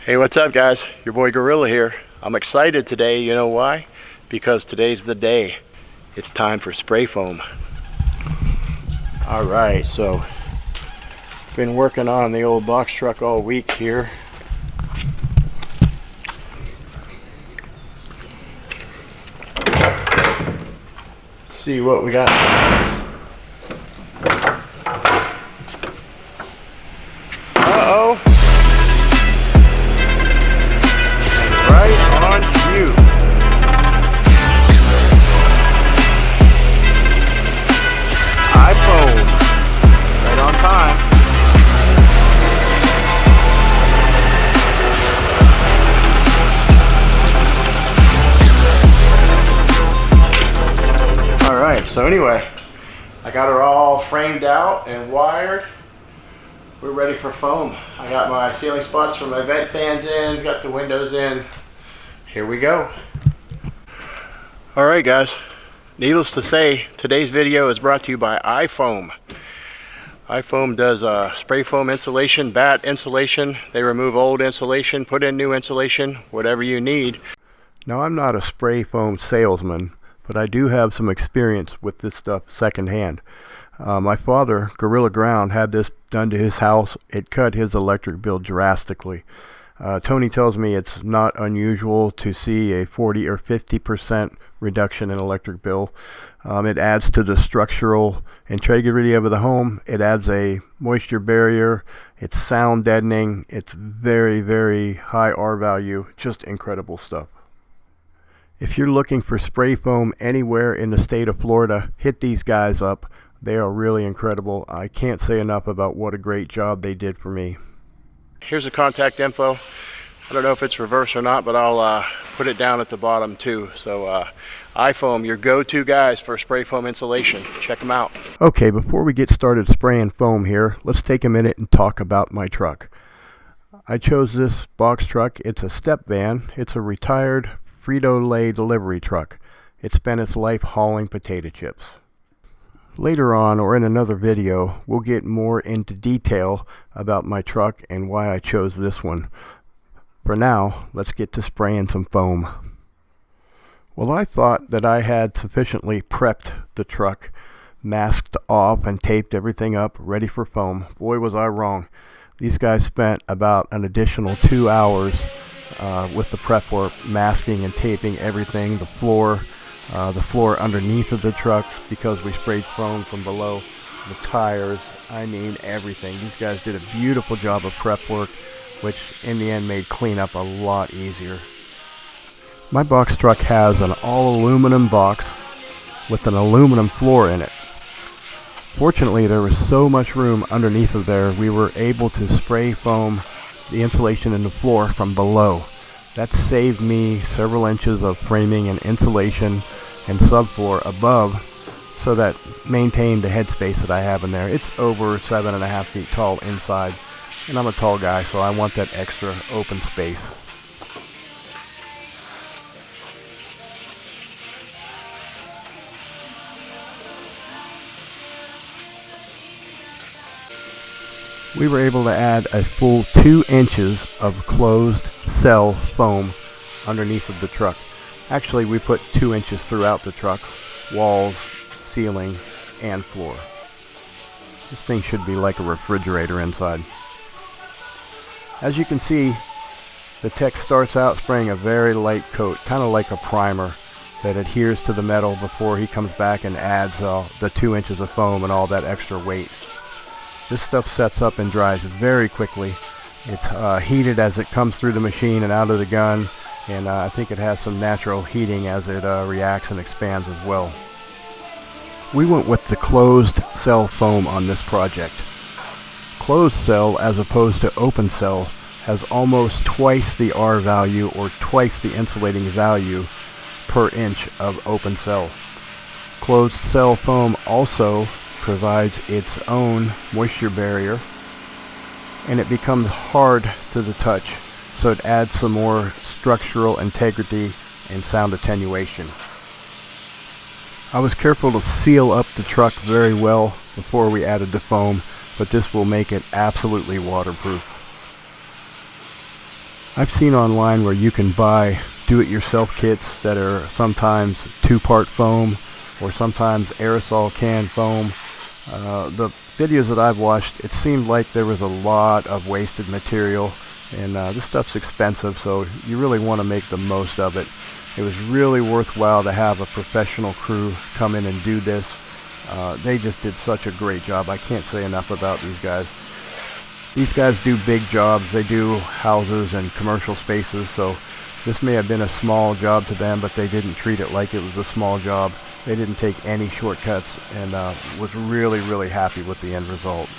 Hey, what's up guys? Your boy Gorilla here. I'm excited today, you know why? Because today's the day. It's time for spray foam. Alright, so been working on the old box truck all week here. Let's see what we got. Uh-oh. Right on cue. iPhone. Right on time. Alright, so anyway, I got her all framed out and wired. We're ready for foam. I got my ceiling spots for my vent fans in, got the windows in. Here we go. Alright guys, needless to say, today's video is brought to you by iFoam. iFoam does spray foam insulation, batt insulation. They remove old insulation, put in new insulation, whatever you need. Now I'm not a spray foam salesman, but I do have some experience with this stuff secondhand. My father, Gorilla Ground, had this done to his house. It cut his electric bill drastically. Tony tells me it's not unusual to see a 40 or 50% reduction in electric bill. It adds to the structural integrity of the home. It adds a moisture barrier. It's sound deadening. It's very, very high R value. Just incredible stuff. If you're looking for spray foam anywhere in the state of Florida, hit these guys up. They are really incredible. I can't say enough about what a great job they did for me. Here's the contact info. I don't know if it's reverse or not, but I'll put it down at the bottom too. So iFoam, your go-to guys for spray foam insulation. Check them out. Okay, before we get started spraying foam here, let's take a minute and talk about my truck. I chose this box truck. It's a step van. It's a retired Frito-Lay delivery truck. It spent its life hauling potato chips. Later on, or in another video, we'll get more into detail about my truck and why I chose this one. For now, let's get to spraying some foam. Well, I thought that I had sufficiently prepped the truck, masked off and taped everything up, ready for foam. Boy, was I wrong. These guys spent about an additional 2 hours with the prep work, masking and taping everything, the floor underneath of the truck, because we sprayed foam from below, the tires, I mean everything. These guys did a beautiful job of prep work, which in the end made cleanup a lot easier. My box truck has an all aluminum box with an aluminum floor in it. Fortunately, there was so much room underneath of there, we were able to spray foam the insulation in the floor from below. That saved me several inches of framing and insulation and subfloor above, so that maintained the headspace that I have in there. It's over 7.5 feet tall inside, and I'm a tall guy, so I want that extra open space. We were able to add a full 2 inches of closed cell foam underneath of the truck. Actually, we put 2 inches throughout the truck, walls, ceiling, and floor. This thing should be like a refrigerator inside. As you can see, the tech starts out spraying a very light coat, kind of like a primer that adheres to the metal before he comes back and adds the 2 inches of foam and all that extra weight. This stuff sets up and dries very quickly. It's heated as it comes through the machine and out of the gun, and I think it has some natural heating as it reacts and expands as well. We went with the closed cell foam on this project. Closed cell, as opposed to open cell, has almost twice the R value, or twice the insulating value per inch of open cell. Closed cell foam also provides its own moisture barrier, and it becomes hard to the touch, so it adds some more structural integrity and sound attenuation. I was careful to seal up the truck very well before we added the foam, but this will make it absolutely waterproof. I've seen online where you can buy do-it-yourself kits that are sometimes two-part foam or sometimes aerosol can foam. The videos that I've watched, it seemed like there was a lot of wasted material, and this stuff's expensive, so you really want to make the most of it. It was really worthwhile to have a professional crew come in and do this. They just did such a great job. I can't say enough about these guys. These guys do big jobs. They do houses and commercial spaces, so this may have been a small job to them, but they didn't treat it like it was a small job. They didn't take any shortcuts, and was really, really happy with the end result.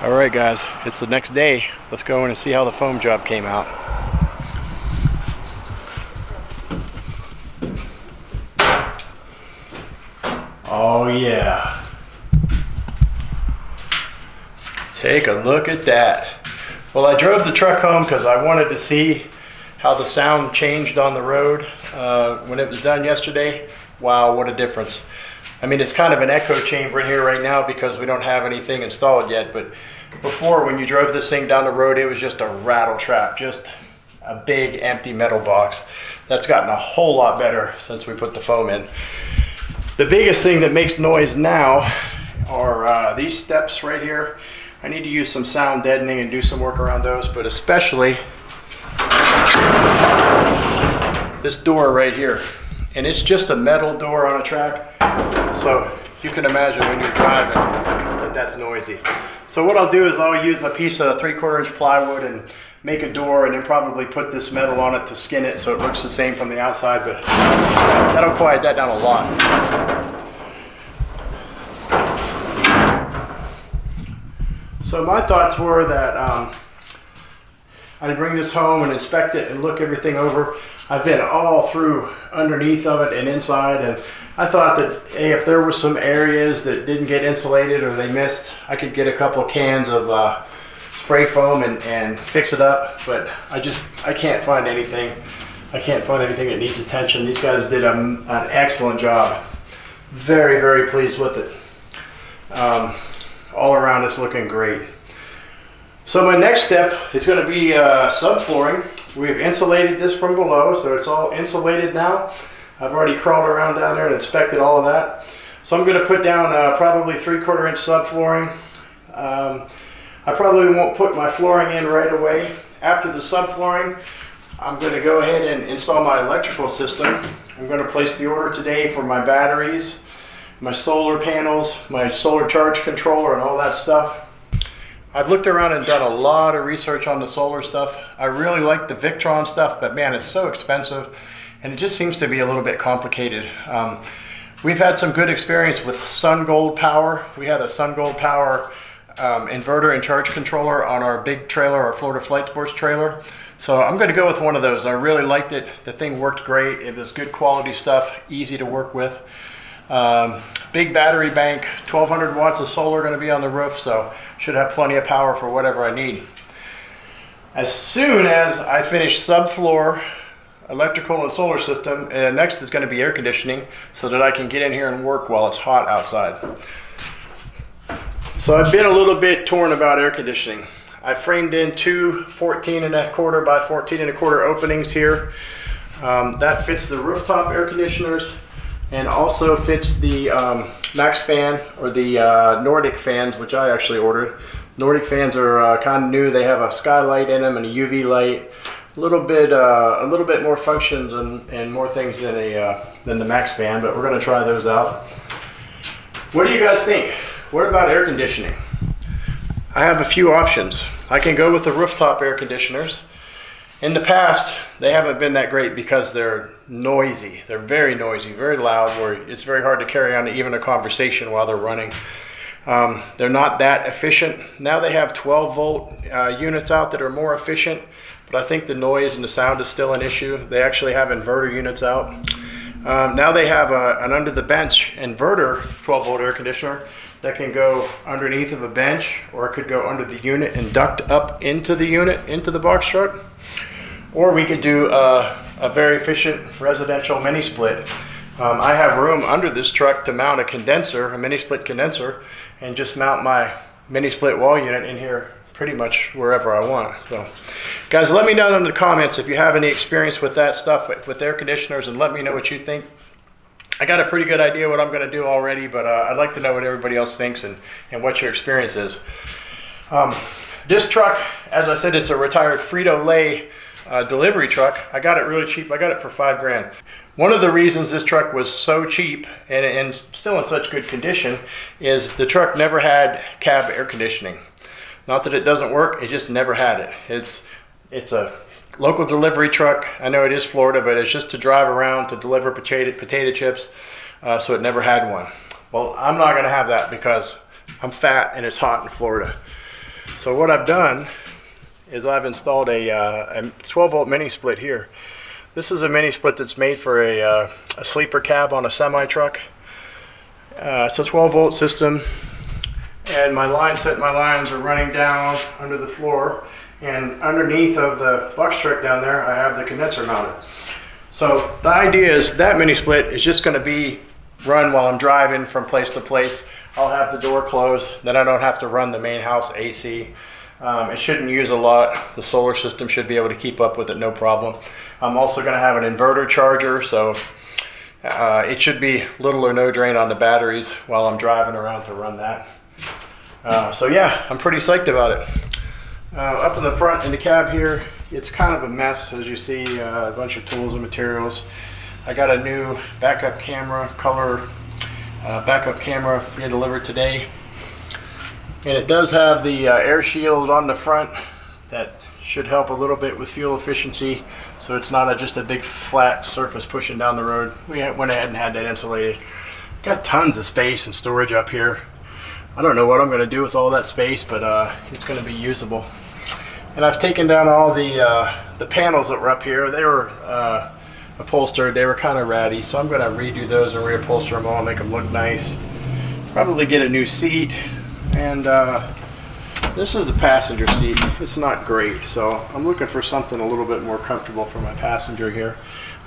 Alright guys, it's the next day. Let's go in and see how the foam job came out. Oh yeah. Take a look at that. Well, I drove the truck home because I wanted to see how the sound changed on the road when it was done yesterday. Wow, what a difference. I mean, it's kind of an echo chamber in here right now because we don't have anything installed yet, but before, when you drove this thing down the road, it was just a rattle trap, just a big empty metal box. That's gotten a whole lot better since we put the foam in. The biggest thing that makes noise now are these steps right here. I need to use some sound deadening and do some work around those, but especially this door right here. And it's just a metal door on a track, so you can imagine when you're driving that that's noisy. So what I'll do is I'll use a piece of 3/4 inch plywood and make a door, and then probably put this metal on it to skin it so it looks the same from the outside, but that'll quiet that down a lot. So my thoughts were that I'd bring this home and inspect it and look everything over. I've been all through underneath of it and inside, and I thought that hey, if there were some areas that didn't get insulated or they missed, I could get a couple of cans of spray foam and fix it up, but I can't find anything. I can't find anything that needs attention. These guys did an excellent job. Very, very pleased with it. All around it's looking great. So my next step is going to be subflooring. We've insulated this from below, so it's all insulated now. I've already crawled around down there and inspected all of that. So I'm going to put down probably 3/4 inch subflooring. I probably won't put my flooring in right away. After the subflooring, I'm going to go ahead and install my electrical system. I'm going to place the order today for my batteries, my solar panels, my solar charge controller, and all that stuff. I've looked around and done a lot of research on the solar stuff. I really like the Victron stuff, but man, it's so expensive and it just seems to be a little bit complicated. We've had some good experience with SunGold Power. We had a SunGold Power inverter and charge controller on our big trailer, our Florida Flight Sports trailer. So I'm going to go with one of those. I really liked it. The thing worked great. It was good quality stuff, easy to work with. Big battery bank, 1200 watts of solar going to be on the roof, so should have plenty of power for whatever I need. As soon as I finish subfloor, electrical and solar system, next is going to be air conditioning so that I can get in here and work while it's hot outside. So I've been a little bit torn about air conditioning. I framed in two 14¼ by 14¼ openings here. That fits the rooftop air conditioners and also fits the Max fan, or the Nordic fans, which I actually ordered. Nordic fans are kind of new. They have a skylight in them and a UV light. A little bit more functions and more things than the Max fan, but we're going to try those out. What do you guys think? What about air conditioning? I have a few options. I can go with the rooftop air conditioners. In the past, they haven't been that great because they're noisy. They're very noisy, very loud, where it's very hard to carry on even a conversation while they're running. They're not that efficient. Now they have 12-volt units out that are more efficient, but I think the noise and the sound is still an issue. They actually have inverter units out. Now they have an under-the-bench inverter 12-volt air conditioner that can go underneath of a bench, or it could go under the unit and duct up into the unit, into the box truck. Or we could do a very efficient residential mini split. I have room under this truck to mount a condenser, a mini split condenser, and just mount my mini split wall unit in here pretty much wherever I want. So guys, let me know in the comments if you have any experience with that stuff, with air conditioners, and let me know what you think. I got a pretty good idea what I'm going to do already, but I'd like to know what everybody else thinks and what your experience is. This truck, as I said, it's a retired Frito-Lay delivery truck. I got it really cheap. I got it for $5 grand. One of the reasons this truck was so cheap and still in such good condition is the truck never had cab air conditioning. Not that it doesn't work, it just never had it. It's a local delivery truck. I know it is Florida, but it's just to drive around to deliver potato chips, so it never had one. Well, I'm not gonna have that because I'm fat and it's hot in Florida. So what I've done is I've installed a 12-volt mini split here. This is a mini split that's made for a sleeper cab on a semi truck. It's a 12-volt system, and my lines are running down under the floor, and underneath of the box truck down there I have the condenser mounted. So the idea is that mini split is just going to be run while I'm driving from place to place. I'll have the door closed, then I don't have to run the main house AC. It shouldn't use a lot. The solar system should be able to keep up with it, no problem. I'm also going to have an inverter charger, so it should be little or no drain on the batteries while I'm driving around to run that. So yeah, I'm pretty psyched about it. Up in the front in the cab here, it's kind of a mess, as you see, a bunch of tools and materials. I got a new backup camera, color backup camera being delivered today. And it does have the air shield on the front that should help a little bit with fuel efficiency, so it's not just a big flat surface pushing down the road. We went ahead and had that insulated. Got tons of space and storage up here. I don't know what I'm going to do with all that space, but it's going to be usable. And I've taken down all the panels that were up here. They were upholstered. They were kind of ratty, so I'm going to redo those and reupholster them all and make them look nice. Probably get a new seat. And this is the passenger seat. It's not great, so I'm looking for something a little bit more comfortable for my passenger here.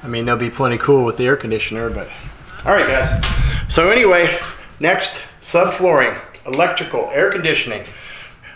I mean, they'll be plenty cool with the air conditioner, but all right, guys. So anyway, next, subflooring, electrical, air conditioning.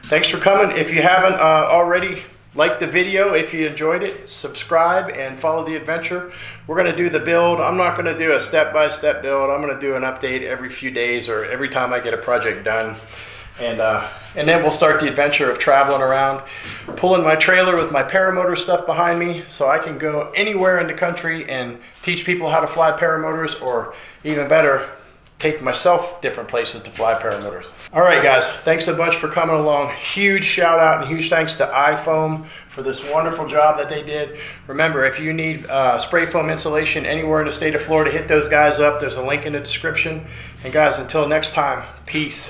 Thanks for coming. If you haven't already liked the video, if you enjoyed it, subscribe and follow the adventure. We're going to do the build. I'm not going to do a step-by-step build. I'm going to do an update every few days or every time I get a project done. And then we'll start the adventure of traveling around, pulling my trailer with my paramotor stuff behind me so I can go anywhere in the country and teach people how to fly paramotors, or even better, take myself different places to fly paramotors. All right, guys, thanks a bunch for coming along. Huge shout out and huge thanks to iFoam for this wonderful job that they did. Remember, if you need spray foam insulation anywhere in the state of Florida, hit those guys up. There's a link in the description. And guys, until next time, peace.